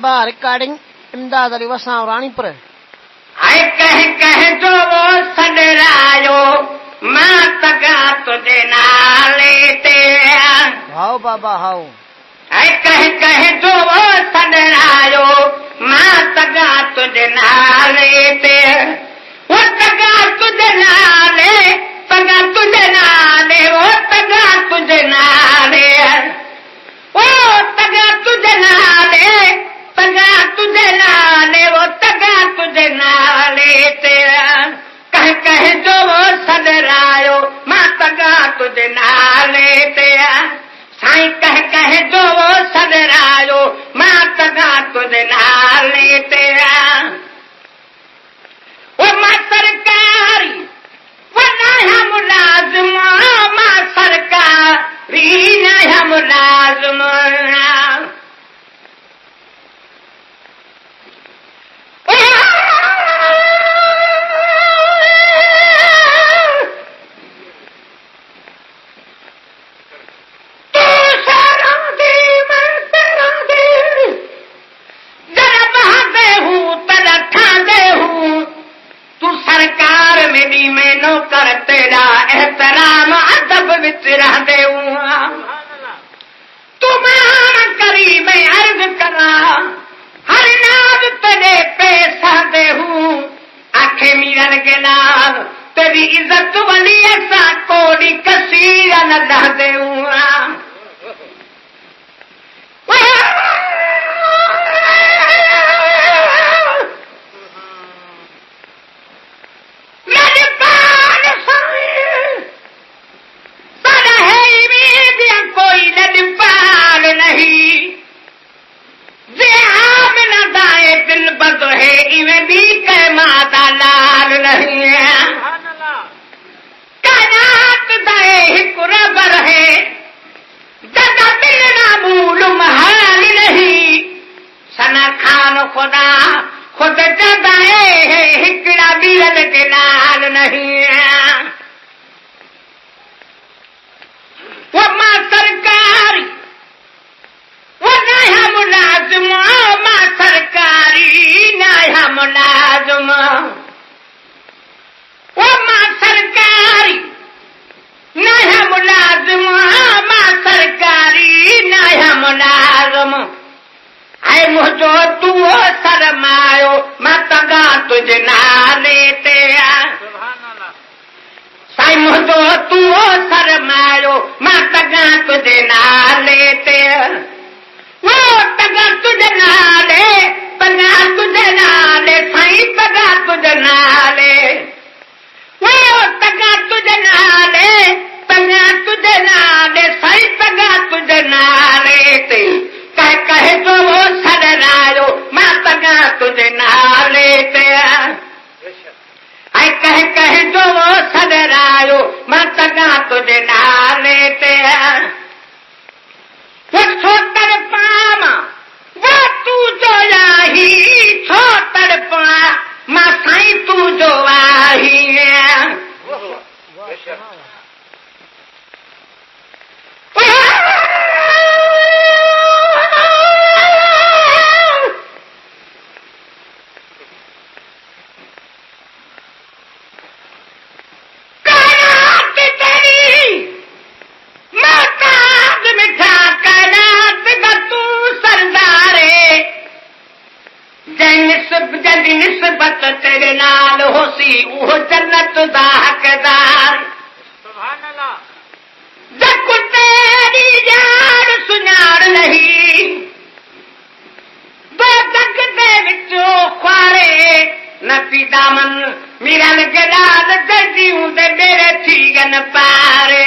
बाबा recording इमदाद अली वसां रानीपुर। हाय कह जो वो सडरायो मां तगा तुझे नाले ते। How Baba how. हाय कह जो वो सडरायो मां तगा तुझे नाले ते। वो तगा तुझे नाले, तगा तुझे नाले, वो तगा तुझे नाले, वो तगा तुझे नाले, तगा तुझे नाले, वो तगा तुझे नाले तेरा। कह जो वो सडरायो मां तगा तुझे नाले तेरा। साईं कह जो वो सडरायो मां तगा तुझे नाले तेरा। वो मां सरकारी वो नया मुलाजिम, मां सरकारी नया मुलाजिम। सरकार में भी मैं नौकर तेरा एहतराम अदब विच रह देऊं। तुम्हारा करीब अर्ज करा हर नाज तेरे पैसा देहूं। आखे मीरन के नाल तेरी इज्जत वाली ऐसा कोड़ी कसीरा न रह देऊं। खुदा खुद जदाए है हिकड़ा बीरन के लाल नहीं है। वो मां सरकारी वो नया मुलाजिम, मां सरकारी नया मुलाजिम। वो मां सरकारी नया मुलाजिम, मां सरकारी नया मुलाजिम। ऐ मुझो तू सरमायो मां तगा तुझे नाले ते। साईं मुझो तू सरमायो मां तगा तुझे नाले ते। वो तगा तुझे नाले, तगा तुझे नाले, साईं तगा तुझे नाले। वो तगा तुझे नाले, तगा तुझे नाले, साईं तगा तुझे नाले ते। कह जो वो सडरायो मां तगा तुझे नाले ते। कह जो वो सडरायो मां तगा तुझे नाले ते। वो छोटर पामा वो तू जो आही, छोटर पा मां साईं तू जो आही। जदी निस्बत तेरे नाल होसी वो जन्नत दा हकदार। जग तेरी जान सुनार नहीं दो जग दे विचों ख्वारे नपी दामन मिरन गलाल गजियूं दे मेरे थीगन पारे।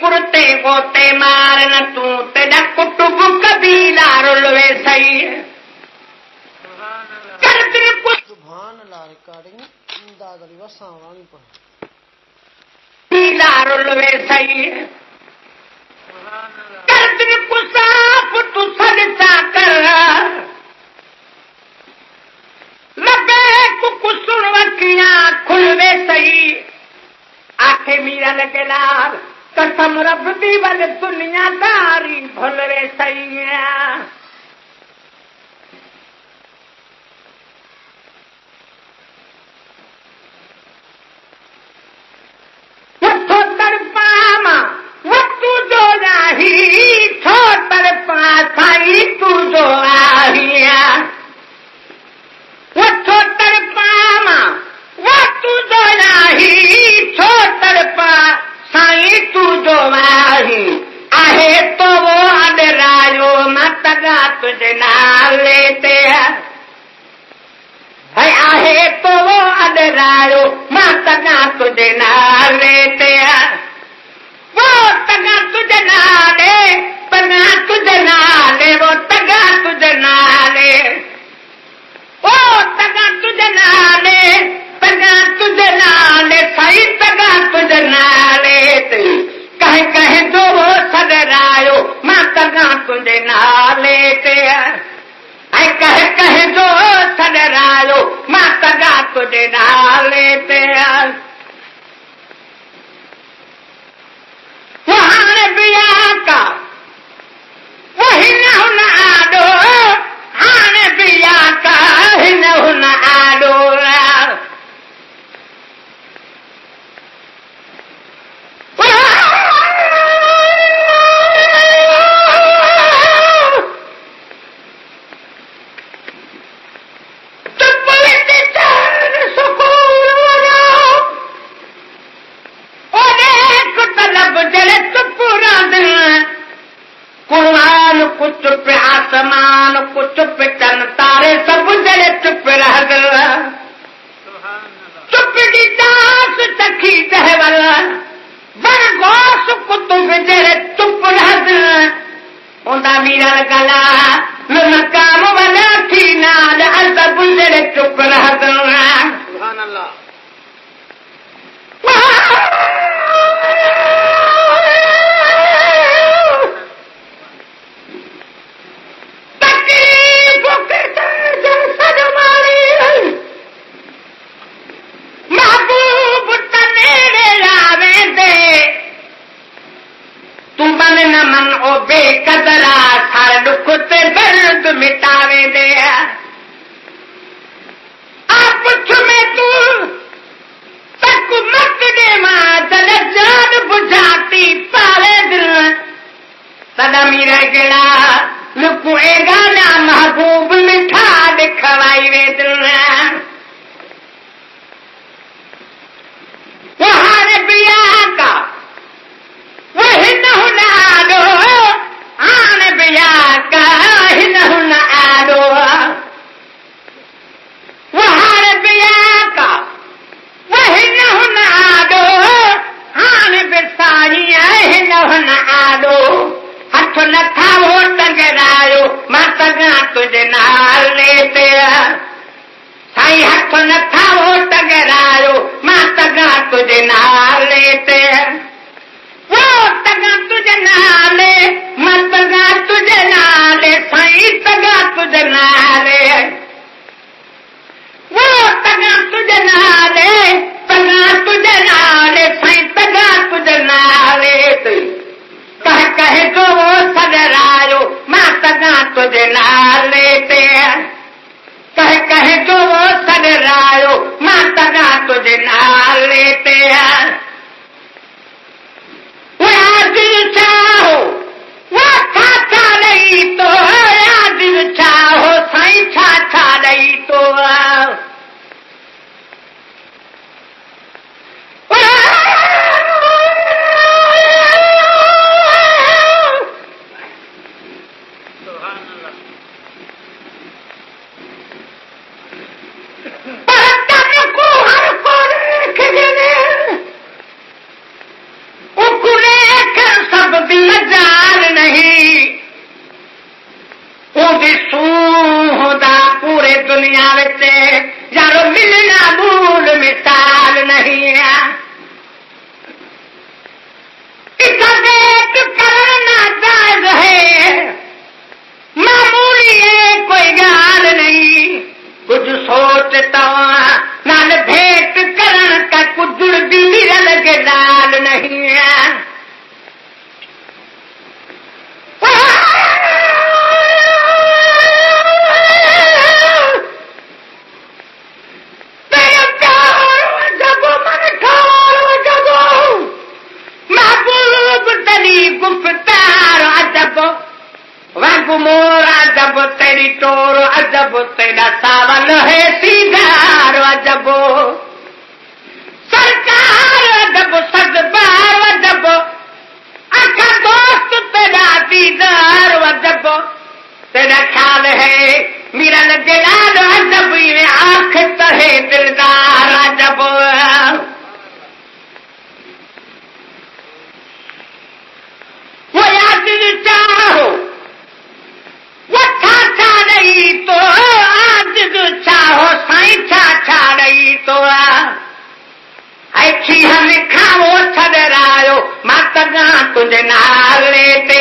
कुर्ते गोते मारन तू तेरा कुटुब कबीला रुलवे सही। सुभान अल्लाह रिकॉर्डिंग इमदाद अली वसां रानीपुर। कबीला रुलवे सही। कर दिल को साफ तू सजदा कर लगे कुसुण वकियां खुलवे सही आखे मीरा लगेलाल कसम रब दी वल दुनियादारी भुलवे सही वठो तरपामा वतू जो राही छो तरपा साई तू जो आहिया वठो तरपामा वतू जो राही छो तरपा साई तू जो आही आहे तो वो अडरायो मतगा तुझे नाले ते है आहे तो वो अडरायो मतगा तुझे नाले ते वो तगा तुझे नाले तगा तुझे नाले वो तगा तुझे नाले वो तगा तुझे नाले तगा तुझे नाले सही तगा तुझे नाले ते कहे कहे जो वो सदरायो मां तगा तुझे नाले ते ऐ कहे कहे जो सदरायो मां तगा तुझे नाले ते वहां बिया का वही न हुन आडो हाने बिया का ही न हुन आडो कुछ पे आसमान कुछ पे चन तारे सब जड़े चुप रह गया चुप की दास चखी कहवल बर गोस कुतुब जड़े चुप रह गया उनका मीरा गला न काम वाला थी ना सब जड़े चुप रह गया सुभान अल्लाह न मन ओ बेकदरा थार दुख ते दर्द मिटावे दे आप पुछ में तू तक मत दे मां जल जान बुझाती पाले दिल सदा मीरा गला लुकुए गाना महबूब मिठा दिखवाई वे दिल वहां बिया का वही न हुन आडो आन बिया का ही न हुन आडो वहां बिया का वही न हुन आडो आन बिसाई ही न हुन आडो हथ न था वो टंगरायो मां ऐसी हम खाओ छड़रायो माता तुझे नाले ते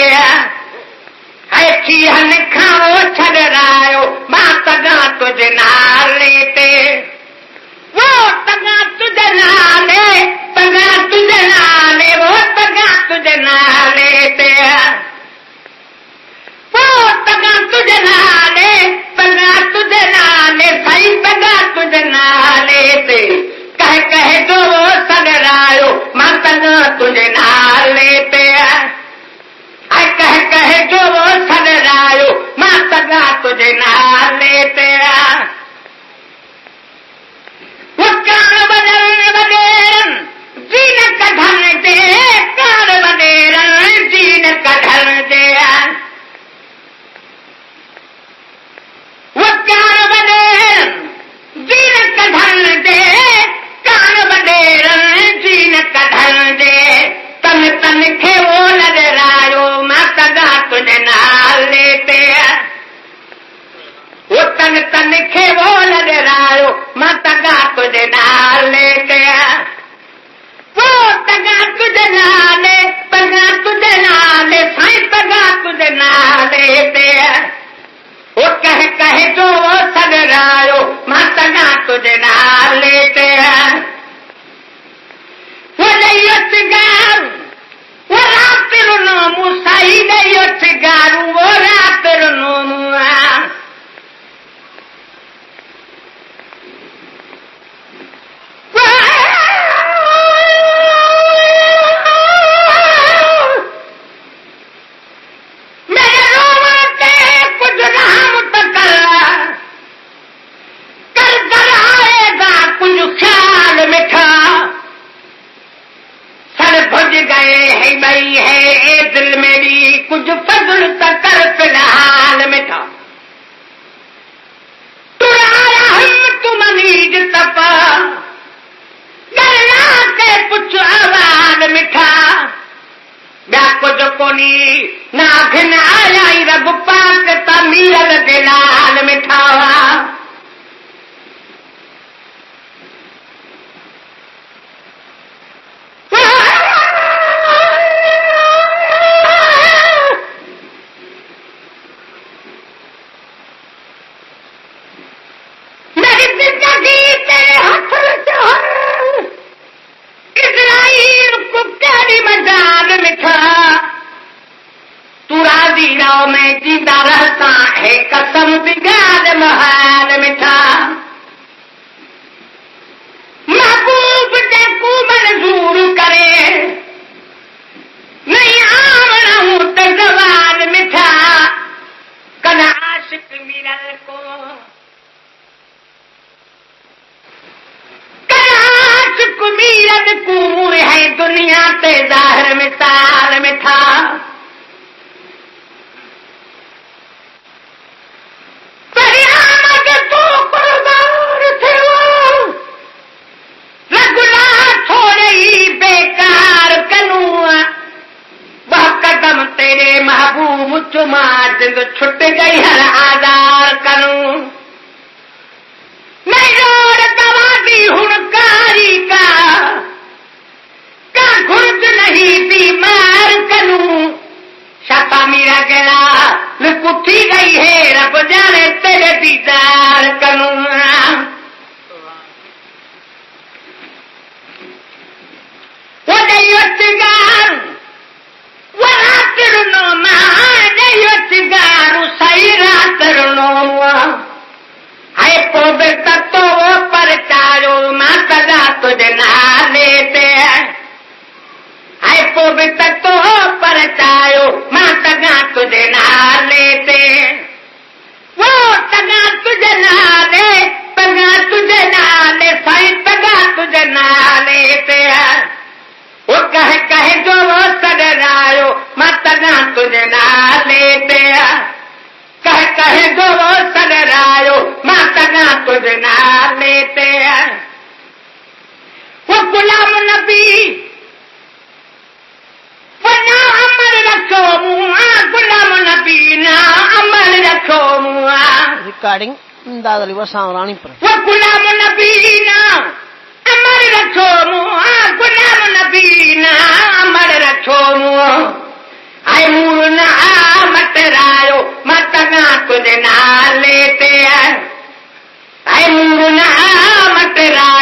ऐसी हम खाओ छड़रायो माता तुझे नाले ते वो तगा तुझे नाले वो तगा तुझे नाले ते वो तगा तुझे नाले सही तगा तुझे नाले ते कह जो वो सगरायो मां तगा तुझे नाले ते कह जो वो सगरायो मां तगा तुझे नाले ते वो कान बदन जीन कढ़न दे कान बदन जीन कढ़न दे वो कान बदन जीन कढ़न दे कान बदन जीन कढ़न दे तन तन खे वो नजरायो मां तगा तुझे नाले ते वो तन तन खे वो नजरायो मां तगा तुझे नाले ते वो तगा तुझे नाले साईं तगा तुझे नाले ते वो कह जो वो सगरायो मां तगा तुझे नाले ते वो नहीं सिगारू वो रात नोमू सही नहीं सिगारू वो रात नोमू दिल में भी कुछ फजल कर फिलहाल मिठा तुराया हम तुम नीज तपा गला के कुछ आवाज मिठा ब्या कुछ कोनी नाखन आया रब पाक तमीरल दिलाल मिठा में जीता रहता है कसम बिगाड़ महाल मिठा महबूब को मंजूर करे नहीं आवना हूं तो जवान मिठा कन आशिक मिलल को कन आशिक मिलल को है दुनिया ते जाहिर मिसाल मिठा तेरे महबूब चुमा जिंद छुट गई हर आधार करूं मैं रोड दवादी हुनकारी का घुर्ज नहीं बीमार करूं शफा मेरा गला लुकुठी गई है रब जाने तेरे दीदार करूं वो नहीं cigaru saira ternoa hai pobe tatto parchayo mataga tujhe naale te hai pobe tatto parchayo mataga tujhe naale te wo taga tujhe naale sai taga tujhe naale te वो कहे जो वो सगरायो माता तुझे नाले ते कहे जो वो सगरायो माता तुझे नाले ते वो गुलाम नबी वो ना अमल रखो मुआ गुलाम नबी ना अमल रखो मुआ रिकॉर्डिंग दादली व सावरानी पर वो गुलाम नबी ना हाय मूर्ण आ मटरायो मां तगा तुझे नाले ते हाय मूर्ण आ मटरायो